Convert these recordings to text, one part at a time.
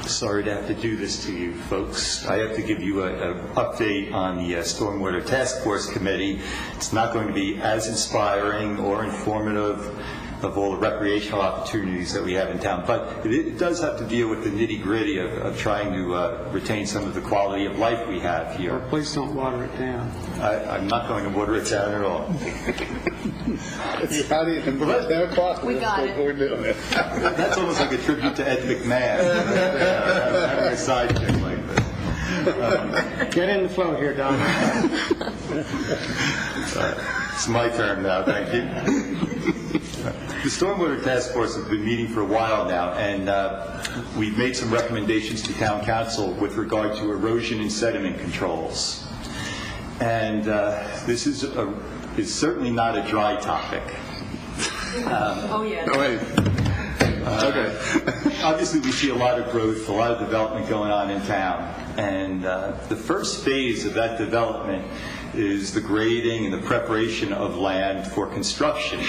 Sorry to have to do this to you folks. I have to give you an update on the Stormwater Task Force Committee. It's not going to be as inspiring or informative of all the recreational opportunities that we have in town, but it does have to deal with the nitty-gritty of trying to retain some of the quality of life we have here. Well, please don't water it down. I'm not going to water it down at all. We got it. We're doing it. That's almost like a tribute to Ed McMahon. Having a sidekick like this. Get in the flow here, Don. It's my turn now, thank you. The Stormwater Task Force has been meeting for a while now, and we've made some recommendations to Town Council with regard to erosion and sediment controls. And this is certainly not a dry topic. Oh, yeah. Oh, wait. Okay. Obviously, we see a lot of growth, a lot of development going on in town. And the first phase of that development is the grading and the preparation of land for construction.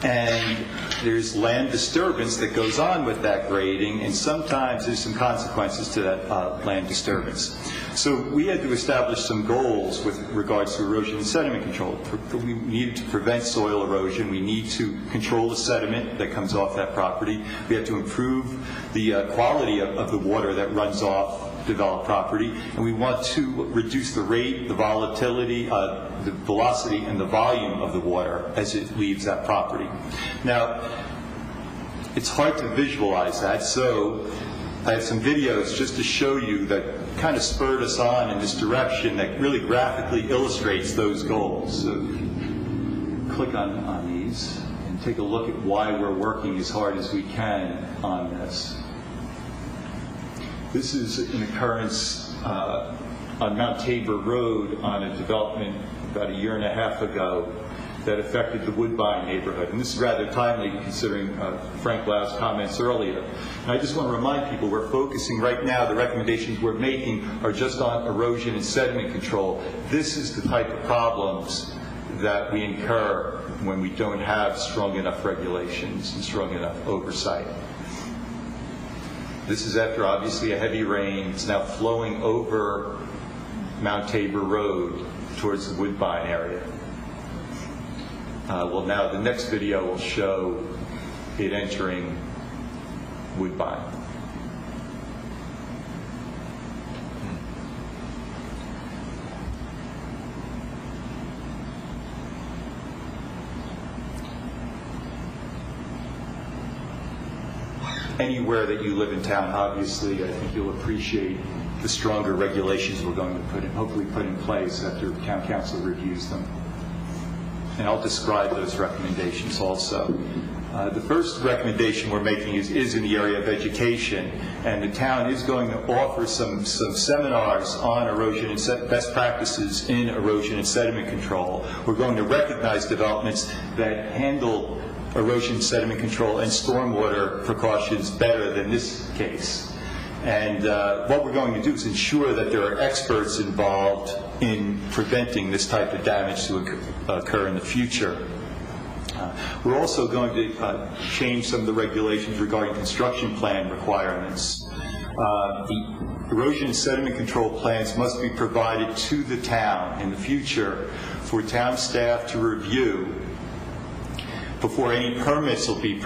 And there's land disturbance that goes on with that grading, and sometimes there's some consequences to that land disturbance. So we had to establish some goals with regards to erosion and sediment control. We needed to prevent soil erosion. We need to control the sediment that comes off that property. We have to improve the quality of the water that runs off developed property, and we want to reduce the rate, the volatility, the velocity, and the volume of the water as it leaves that property. Now, it's hard to visualize that, so I have some videos just to show you that kind of spurred us on in this direction that really graphically illustrates those goals. So click on these and take a look at why we're working as hard as we can on this. This is an occurrence on Mount Tabor Road on a development about 1.5 years ago that affected the Woodbine neighborhood. And this is rather timely considering Frank Lau's comments earlier. And I just want to remind people we're focusing right now, the recommendations we're making are just on erosion and sediment control. This is the type of problems that we incur when we don't have strong enough regulations and strong enough oversight. This is after obviously a heavy rain. It's now flowing over Mount Tabor Road towards the Woodbine area. Well, now the next video will show it entering Woodbine. Anywhere that you live in town, obviously, I think you'll appreciate the stronger regulations we're going to hopefully put in place after Town Council reviews them. And I'll describe those recommendations also. The first recommendation we're making is in the area of education, and the town is going to offer some seminars on erosion and best practices in erosion and sediment control. We're going to recognize developments that handle erosion, sediment control, and stormwater precautions better than this case. And what we're going to do is ensure that there are experts involved in preventing this type of damage to occur in the future. We're also going to change some of the regulations regarding construction plan requirements. The erosion and sediment control plans must be provided to the town in the future for town staff to review before any permits will be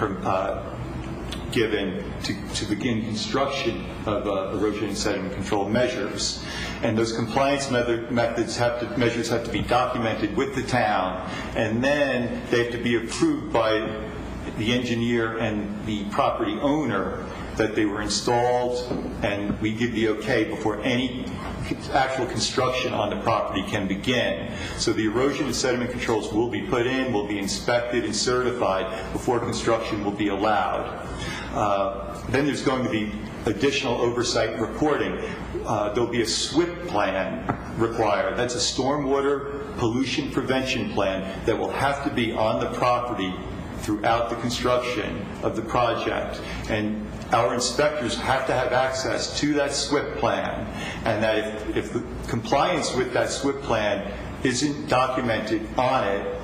given to begin construction of erosion and sediment control measures. And those compliance measures have to be documented with the town, and then they have to be approved by the engineer and the property owner that they were installed, and we give the okay before any actual construction on the property can begin. So the erosion and sediment controls will be put in, will be inspected and certified before construction will be allowed. Then there's going to be additional oversight reporting. There'll be a SWIP plan required. That's a stormwater pollution prevention plan that will have to be on the property throughout the construction of the project. And our inspectors have to have access to that SWIP plan, and that if the compliance with that SWIP plan isn't documented on it,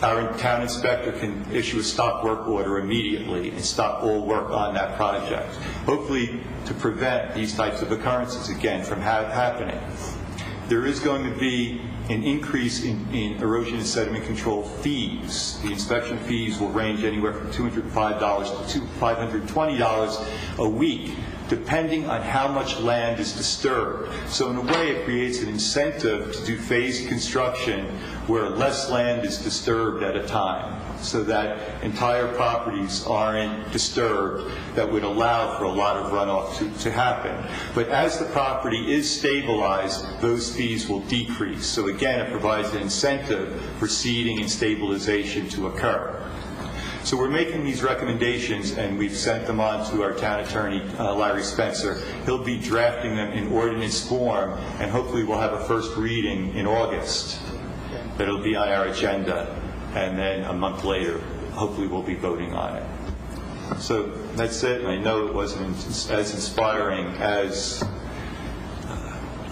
our town inspector can issue a stop work order immediately and stop all work on that project, hopefully to prevent these types of occurrences again from happening. There is going to be an increase in erosion and sediment control fees. The inspection fees will range anywhere from $205 to $520 a week, depending on how much land is disturbed. So in a way, it creates an incentive to do phased construction where less land is disturbed at a time, so that entire properties aren't disturbed that would allow for a lot of runoff to happen. But as the property is stabilized, those fees will decrease. So again, it provides an incentive for seeding and stabilization to occur. So we're making these recommendations, and we've sent them on to our town attorney, Larry Spencer. He'll be drafting them in ordinance form, and hopefully we'll have a first reading in August. That'll be on our agenda, and then a month later, hopefully we'll be voting on it. So that's it. I know it wasn't as inspiring as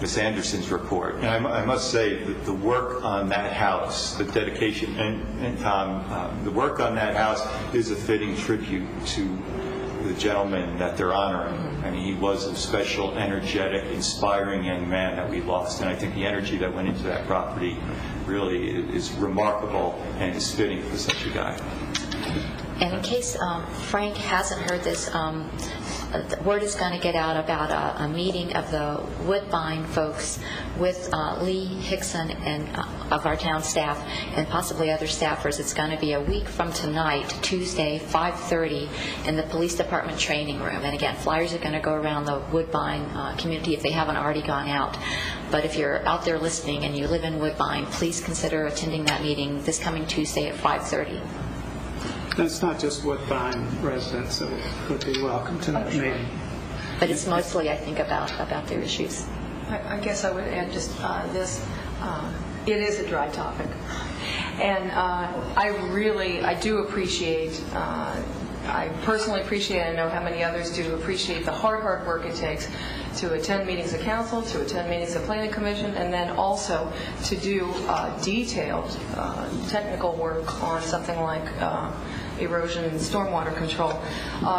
Ms. Anderson's report. And I must say that the work on that house, the dedication, and Tom, the work on that house is a fitting tribute to the gentleman that they're honoring. I mean, he was a special, energetic, inspiring young man that we lost. And I think the energy that went into that property really is remarkable and is fitting for such a guy. And in case Frank hasn't heard this, the word is going to get out about a meeting of the Woodbine folks with Lee Hickson and of our town staff and possibly other staffers. It's going to be a week from tonight, Tuesday, 5:30, in the police department training room. And again, flyers are going to go around the Woodbine community if they haven't already gone out. But if you're out there listening and you live in Woodbine, please consider attending that meeting this coming Tuesday at 5:30. It's not just Woodbine residents that would be welcome to that meeting. But it's mostly, I think, about their issues. I guess I would add just this. It is a dry topic. And I do appreciate, I personally appreciate, I know how many others do appreciate the hard work it takes to attend meetings of council, to attend meetings of planning commission, and then also to do detailed technical work on something like erosion and stormwater control.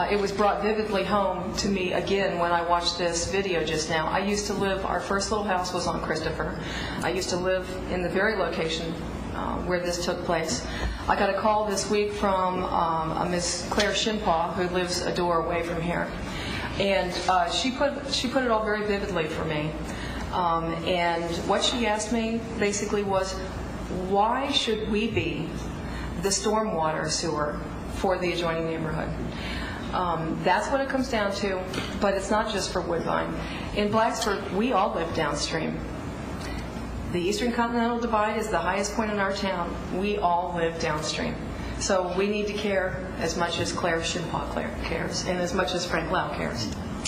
It was brought vividly home to me again when I watched this video just now. I used to live, our first little house was on Christopher. I used to live in the very location where this took place. I got a call this week from a Miss Claire Shimpaw, who lives a door away from here. And she put it all very vividly for me. And what she asked me basically was, why should we be the stormwater sewer for the adjoining neighborhood? That's what it comes down to, but it's not just for Woodbine. In Blacksburg, we all live downstream. The Eastern Continental Divide is the highest point in our town. We all live downstream. So we need to care as much as Claire Shimpaw cares and as much as Frank Lau cares.